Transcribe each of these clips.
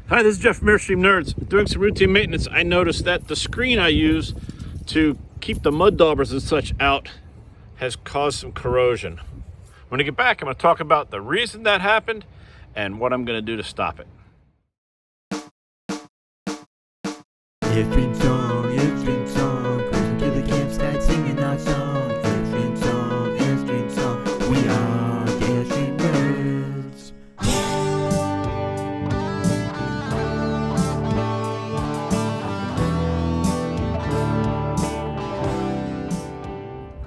Hi, this is Jeff from Airstream Nerds. Doing some routine maintenance, I noticed that the screen I use to keep the mud daubers and such out has caused some corrosion. When I get back, I'm going to talk about the reason that happened and what I'm going to do to stop it. Airstream song, cruising to the campsite singing our song. Airstream song, we are the Airstream Nerds.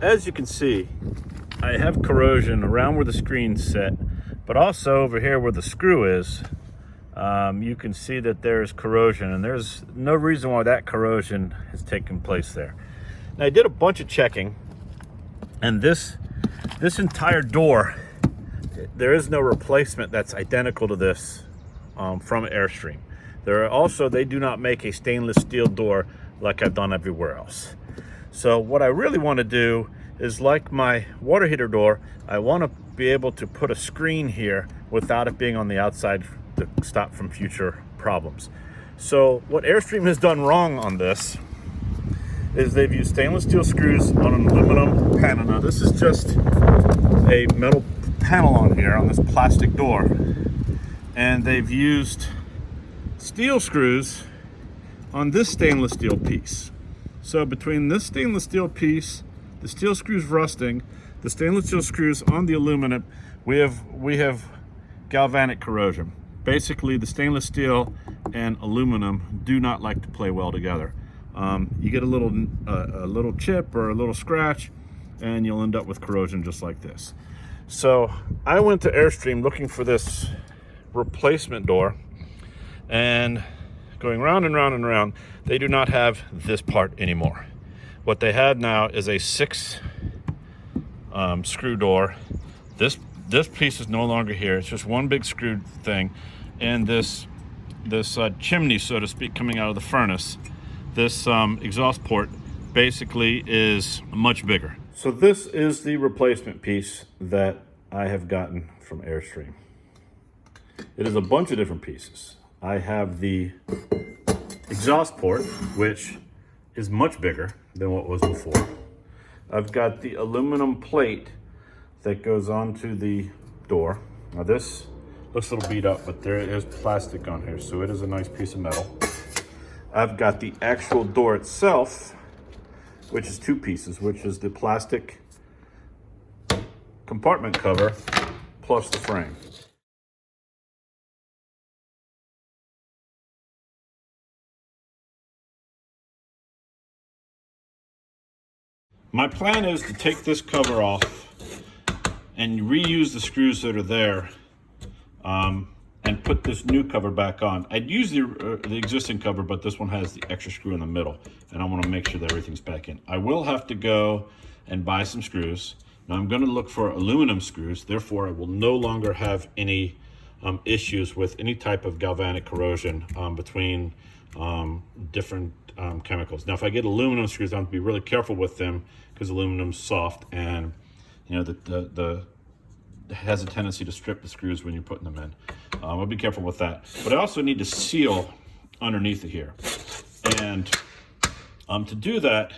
As you can see, I have corrosion around where the screen's set, but also over here where the screw is. You can see that there's corrosion, and there's no reason why that corrosion has taken place there. Now, I did a bunch of checking, and this entire door, there is no replacement that's identical to this from Airstream. They do not make a stainless steel door like I've done everywhere else. So what I really want to do is, like my water heater door, I want to be able to put a screen here without it being on the outside to stop from future problems. So what Airstream has done wrong on this is they've used stainless steel screws on an aluminum panel. Now this is just a metal panel on here on this plastic door, and they've used steel screws on this stainless steel piece. So between this stainless steel piece, the steel screws rusting, the stainless steel screws on the aluminum, we have galvanic corrosion. Basically, the stainless steel and aluminum do not like to play well together. You get a little chip or a little scratch, and you'll end up with corrosion just like this. So I went to Airstream looking for this replacement door, and going round and round and round, they do not have this part anymore. What they have now is a 6 screw door. This piece is no longer here. It's just one big screwed thing, and this chimney, so to speak, coming out of the furnace, this exhaust port basically is much bigger. So this is the replacement piece that I have gotten from Airstream. It is a bunch of different pieces. I have the exhaust port, which is much bigger than what was before. I've got the aluminum plate that goes onto the door. Now this looks a little beat up, but there is plastic on here, so it is a nice piece of metal. I've got the actual door itself, which is 2 pieces, which is the plastic compartment cover plus the frame. My plan is to take this cover off and reuse the screws that are there, and put this new cover back on. I'd use the existing cover, but this one has the extra screw in the middle, and I want to make sure that everything's back in. I will have to go and buy some screws. Now I'm going to look for aluminum screws, therefore I will no longer have any issues with any type of galvanic corrosion between different chemicals. Now if I get aluminum screws, I have to be really careful with them because aluminum's soft, and you know it has a tendency to strip the screws when you're putting them in. I'll be careful with that. But I also need to seal underneath it here. And to do that,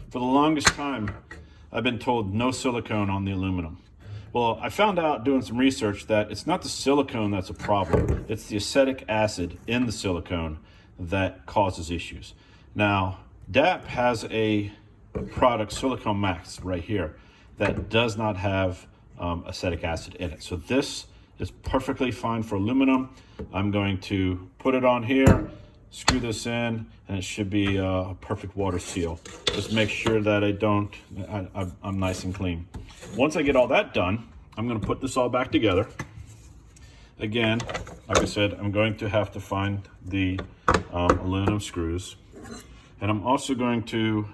for the longest time, I've been told no silicone on the aluminum. Well, I found out doing some research that it's not the silicone that's a problem. It's the acetic acid in the silicone that causes issues. Now, DAP has a product, Silicone Max, right here, that does not have acetic acid in it. So this is perfectly fine for aluminum. I'm going to put it on here, screw this in, and it should be a perfect water seal. Just make sure that I'm nice and clean. Once I get all that done, I'm going to put this all back together. Again, like I said, I'm going to have to find the aluminum screws, and I'm also going to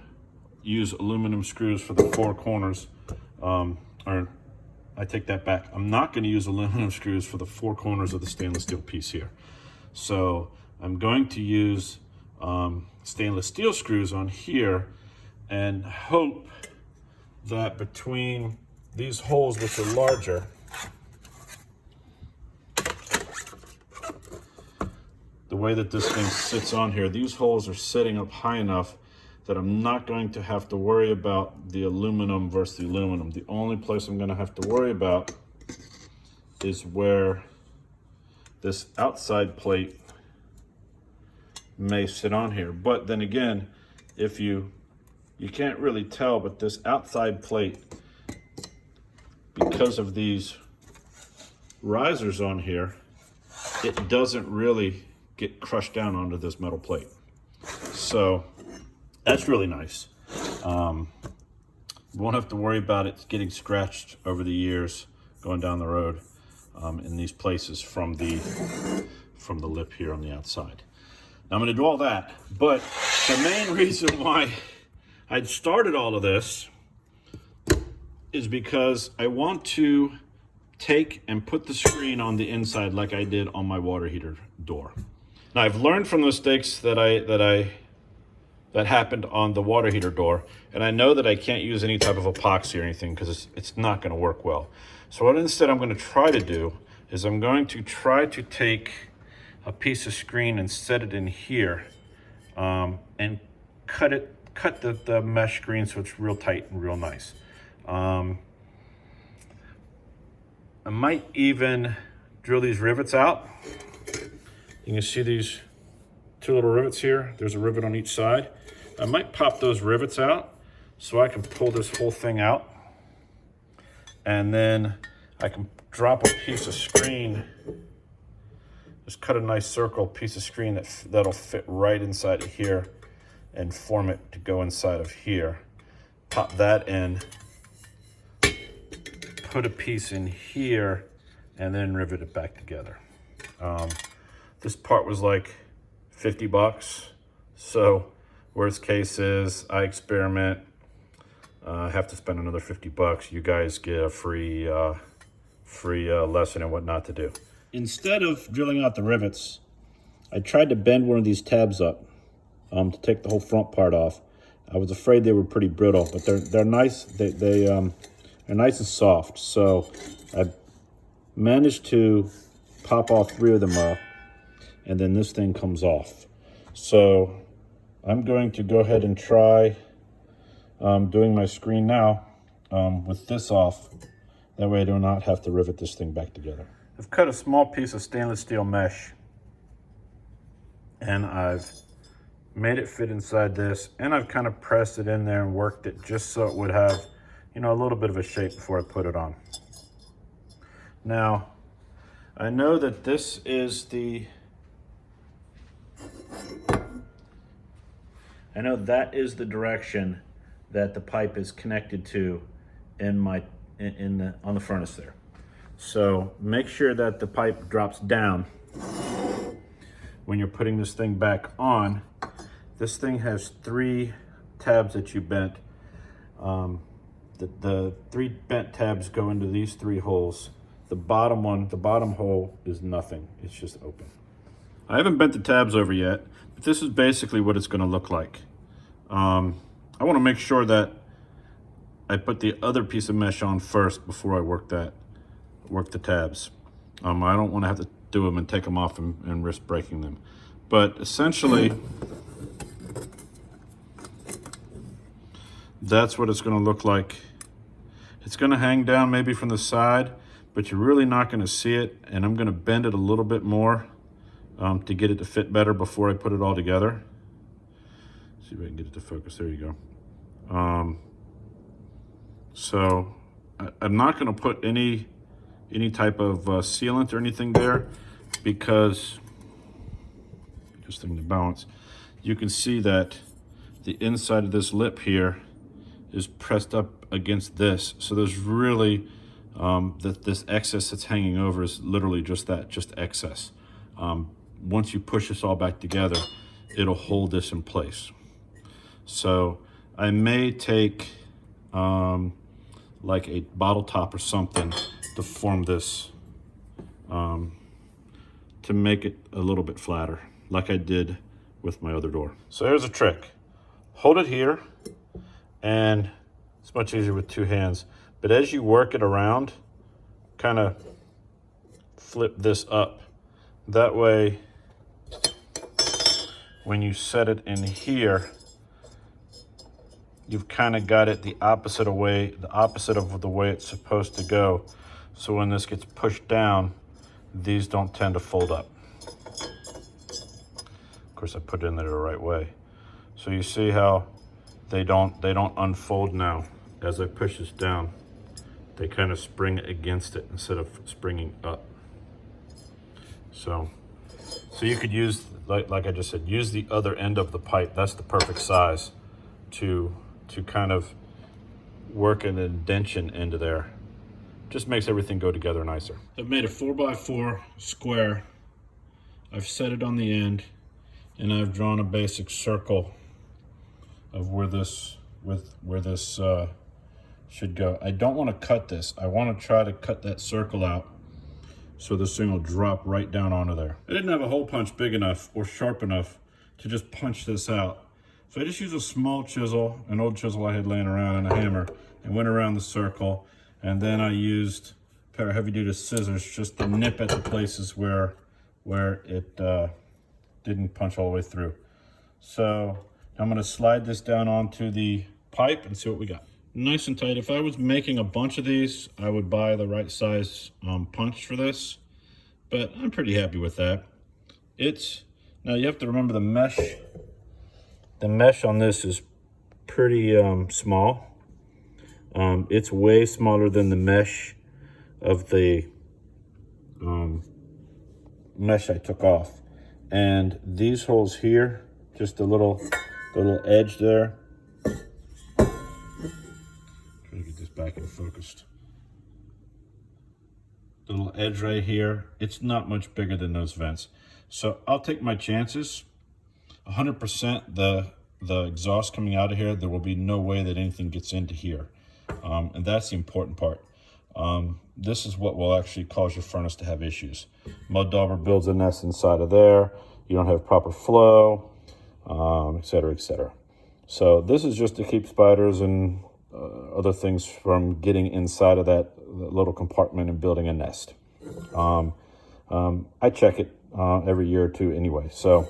use aluminum screws for the 4 corners, I take that back. I'm not going to use aluminum screws for the 4 corners of the stainless steel piece here. So I'm going to use stainless steel screws on here and hope that between these holes, which are larger, the way that this thing sits on here, these holes are sitting up high enough that I'm not going to have to worry about the aluminum versus the aluminum. The only place I'm going to have to worry about is where this outside plate may sit on here. But then again, if you can't really tell, but this outside plate, because of these risers on here, it doesn't really get crushed down onto this metal plate. So that's really nice. Won't have to worry about it getting scratched over the years going down the road in these places from the lip here on the outside. Now I'm going to do all that, but the main reason why I'd started all of this is because I want to take and put the screen on the inside like I did on my water heater door. Now I've learned from the mistakes that happened on the water heater door, and I know that I can't use any type of epoxy or anything because it's not going to work well. So what instead I'm going to try to do is I'm going to try to take a piece of screen and set it in here and cut the mesh screen so it's real tight and real nice. I might even drill these rivets out. You can see these two little rivets here. There's a rivet on each side. I might pop those rivets out so I can pull this whole thing out. And then I can drop a piece of screen, just cut a nice circle piece of screen that'll fit right inside of here and form it to go inside of here. Pop that in, put a piece in here, and then rivet it back together. This part was like 50 bucks. So worst case is I experiment, have to spend another 50 bucks. You guys get a free lesson in what not to do. Instead of drilling out the rivets, I tried to bend one of these tabs up to take the whole front part off. I was afraid they were pretty brittle, but they're nice. They're nice and soft. So I managed to pop all 3 of them up, and then this thing comes off. So I'm going to go ahead and try doing my screen now with this off. That way I do not have to rivet this thing back together. I've cut a small piece of stainless steel mesh, and I've made it fit inside this, and I've kind of pressed it in there and worked it just so it would have, you know, a little bit of a shape before I put it on. Now, I know that this is the, I know that is the direction that the pipe is connected to on the furnace there. So make sure that the pipe drops down when you're putting this thing back on. This thing has 3 tabs that you bent. The 3 bent tabs go into these 3 holes. The bottom hole is nothing. It's just open. I haven't bent the tabs over yet, but this is basically what it's going to look like. I want to make sure that I put the other piece of mesh on first before I work the tabs. I don't want to have to do them and take them off and risk breaking them. But essentially, that's what it's going to look like. It's going to hang down maybe from the side, but you're really not going to see it. And I'm going to bend it a little bit more to get it to fit better before I put it all together. See if I can get it to focus. There you go. So I'm not going to put any type of sealant or anything there, because just thing to balance. You can see that the inside of this lip here is pressed up against this. So there's really, this excess that's hanging over is literally just that, just excess. Once you push this all back together, it'll hold this in place. So I may take like a bottle top or something to form this, to make it a little bit flatter, like I did with my other door. So here's a trick. Hold it here, and it's much easier with 2 hands. But as you work it around, kind of flip this up. That way when you set it in here, you've kind of got it the opposite of the way it's supposed to go. So when this gets pushed down, these don't tend to fold up. Of course, I put it in there the right way. So you see how they don't unfold now. As I push this down, they kind of spring against it instead of springing up. So you could use, like I just said, use the other end of the pipe. That's the perfect size to kind of work an indention into there. Just makes everything go together nicer. I've made a 4x4 square. I've set it on the end, and I've drawn a basic circle of where this should go. I don't want to cut this. I want to try to cut that circle out so this thing will drop right down onto there. I didn't have a hole punch big enough or sharp enough to just punch this out. So I just used a small chisel, an old chisel I had laying around, and a hammer, and went around the circle. And then I used a pair of heavy-duty scissors just to nip at the places where it didn't punch all the way through. So I'm gonna slide this down onto the pipe and see what we got. Nice and tight. If I was making a bunch of these, I would buy the right size punch for this, but I'm pretty happy with that. Now you have to remember the mesh. The mesh on this is pretty small. It's way smaller than the mesh of the mesh I took off. And these holes here, just the little edge there. Trying to get this back in focused. The little edge right here, it's not much bigger than those vents. So I'll take my chances. 100% the exhaust coming out of here, there will be no way that anything gets into here. And that's the important part. This is what will actually cause your furnace to have issues. Mud dauber builds a nest inside of there. You don't have proper flow, et cetera, et cetera. So this is just to keep spiders and other things from getting inside of that little compartment and building a nest. I check it every year or two anyway. So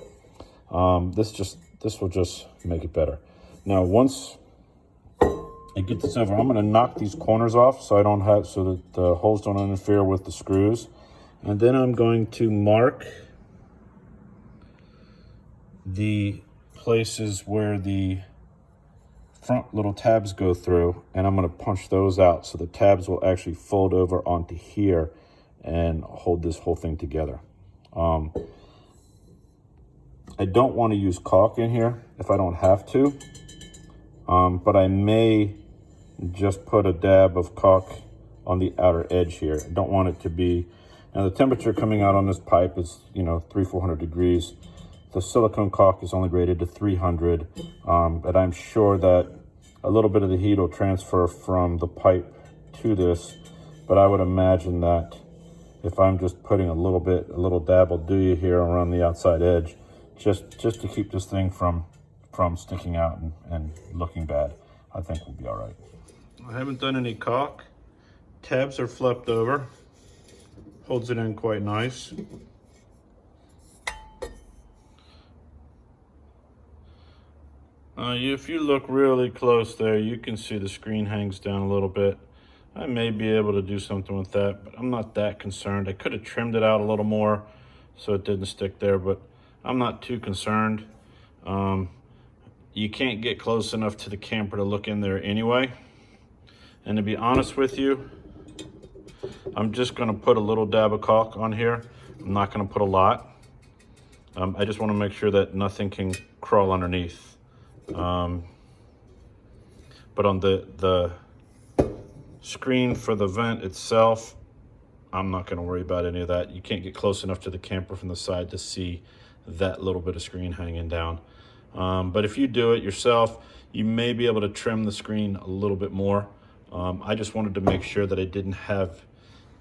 this will just make it better. Now, once I get this over, I'm going to knock these corners off so that the holes don't interfere with the screws. And then I'm going to mark the places where the front little tabs go through, and I'm going to punch those out so the tabs will actually fold over onto here and hold this whole thing together. I don't want to use caulk in here if I don't have to, but I may just put a dab of caulk on the outer edge here. I don't want it to be, now the temperature coming out on this pipe is, 300-400 degrees. The silicone caulk is only rated to 300, but I'm sure that a little bit of the heat will transfer from the pipe to this, but I would imagine that if I'm just putting a little dab will do you here around the outside edge, just to keep this thing from sticking out and looking bad, I think we'll be all right. I haven't done any caulk. Tabs are flipped over. Holds it in quite nice. If you look really close there, you can see the screen hangs down a little bit. I may be able to do something with that, but I'm not that concerned. I could have trimmed it out a little more so it didn't stick there, but I'm not too concerned. You can't get close enough to the camper to look in there anyway. And to be honest with you, I'm just gonna put a little dab of caulk on here. I'm not gonna put a lot. I just wanna make sure that nothing can crawl underneath. But on the screen for the vent itself, I'm not gonna worry about any of that. You can't get close enough to the camper from the side to see that little bit of screen hanging down. But if you do it yourself, you may be able to trim the screen a little bit more. I just wanted to make sure that I didn't have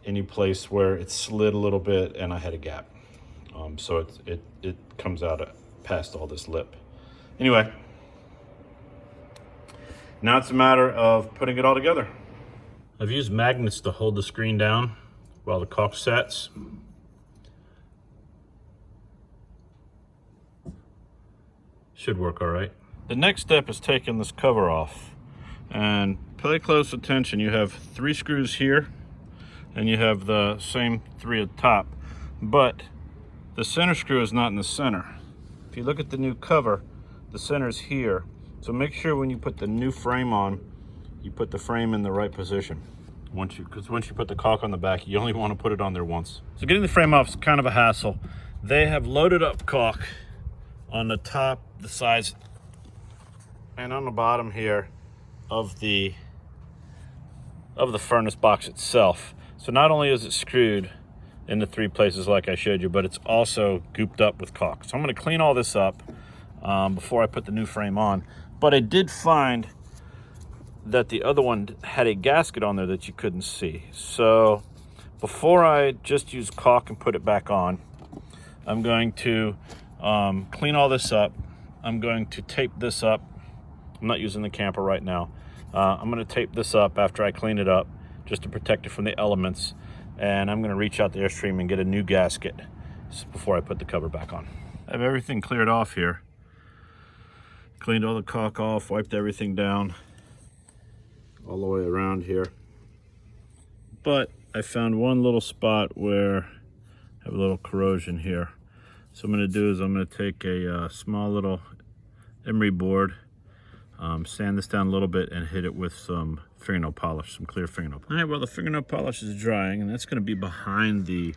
any place where it slid a little bit and I had a gap. So it comes out past all this lip. Anyway, now it's a matter of putting it all together. I've used magnets to hold the screen down while the caulk sets. should work all right. The next step is taking this cover off. And pay close attention. You have 3 screws here, and you have the same 3 at the top. But the center screw is not in the center. If you look at the new cover, the center's here. So make sure when you put the new frame on, you put the frame in the right position. Because once you put the caulk on the back, you only want to put it on there once. So getting the frame off is kind of a hassle. They have loaded up caulk on the top, the sides, and on the bottom here of the furnace box itself. So not only is it screwed in the 3 places like I showed you, but it's also gooped up with caulk. So I'm going to clean all this up before I put the new frame on. But I did find that the other one had a gasket on there that you couldn't see. So before I just use caulk and put it back on, I'm going to clean all this up. I'm going to tape this up. I'm not using the camper right now. I'm going to tape this up after I clean it up just to protect it from the elements. And I'm going to reach out the Airstream and get a new gasket before I put the cover back on. I have everything cleared off here. Cleaned all the caulk off, wiped everything down all the way around here. But I found one little spot where I have a little corrosion here. So what I'm going to do is I'm going to take a small little emery board, sand this down a little bit, and hit it with some fingernail polish, some clear fingernail polish. All right, well, the fingernail polish is drying, and that's going to be behind the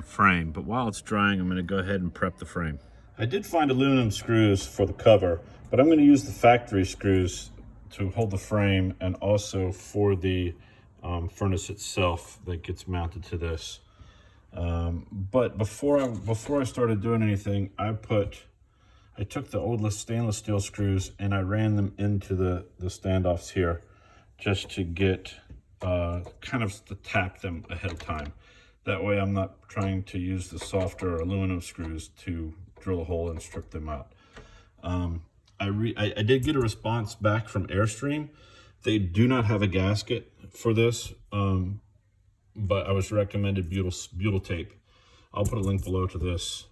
frame. But while it's drying, I'm going to go ahead and prep the frame. I did find aluminum screws for the cover, but I'm going to use the factory screws to hold the frame and also for the furnace itself that gets mounted to this. But before I started doing anything, I took the old stainless steel screws and I ran them into the standoffs here just to get kind of to tap them ahead of time. That way I'm not trying to use the softer aluminum screws to drill a hole and strip them out. I did get a response back from Airstream. They do not have a gasket for this, but I was recommended butyl tape. I'll put a link below to this.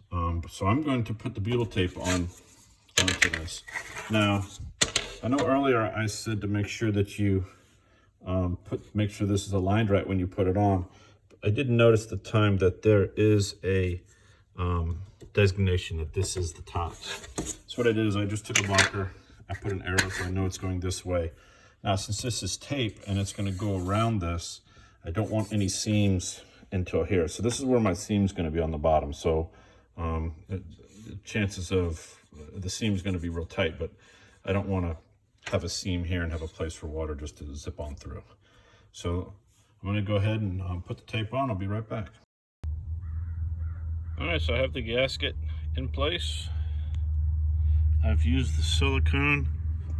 So I'm going to put the butyl tape onto this. Now, I know earlier I said to make sure that you make sure this is aligned right when you put it on. I did notice at the time that there is a designation that this is the top. So what I did is I just took a marker, I put an arrow so I know it's going this way. Now since this is tape and it's going to go around this, I don't want any seams until here. So this is where my seam's going to be on the bottom. So the chances of the seam's going to be real tight, but I don't want to have a seam here and have a place for water just to zip on through. So I'm going to go ahead and put the tape on. I'll be right back. All right, so I have the gasket in place. I've used the silicone.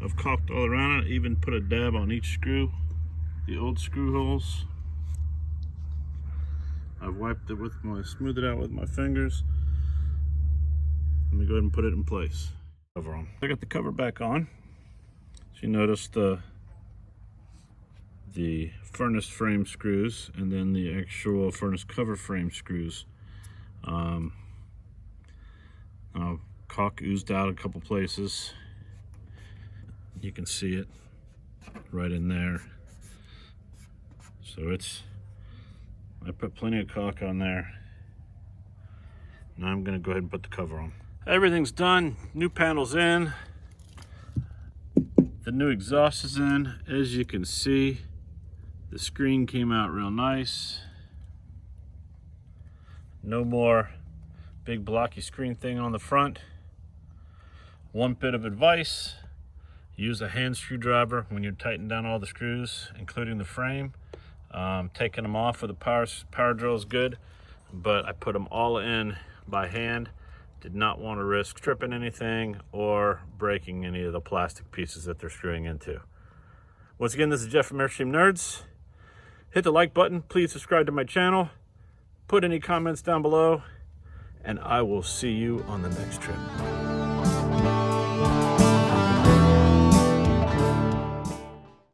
I've caulked all around it, even put a dab on each screw, the old screw holes. I've wiped it smoothed it out with my fingers. Let me go ahead and put it in place. Cover on. I got the cover back on. So you notice the furnace frame screws and then the actual furnace cover frame screws. Caulk oozed out a couple places. You can see it right in there. So I put plenty of caulk on there. Now I'm gonna go ahead and put the cover on. Everything's done, new panel's in. The new exhaust is in. As you can see, the screen came out real nice. No more big blocky screen thing on the front. One bit of advice, use a hand screwdriver when you're tightening down all the screws, including the frame. Taking them off with a power drill is good, but I put them all in by hand. Did not want to risk stripping anything or breaking any of the plastic pieces that they're screwing into. Once again, this is Jeff from Airstream Nerds. Hit the like button, please subscribe to my channel, put any comments down below, and I will see you on the next trip.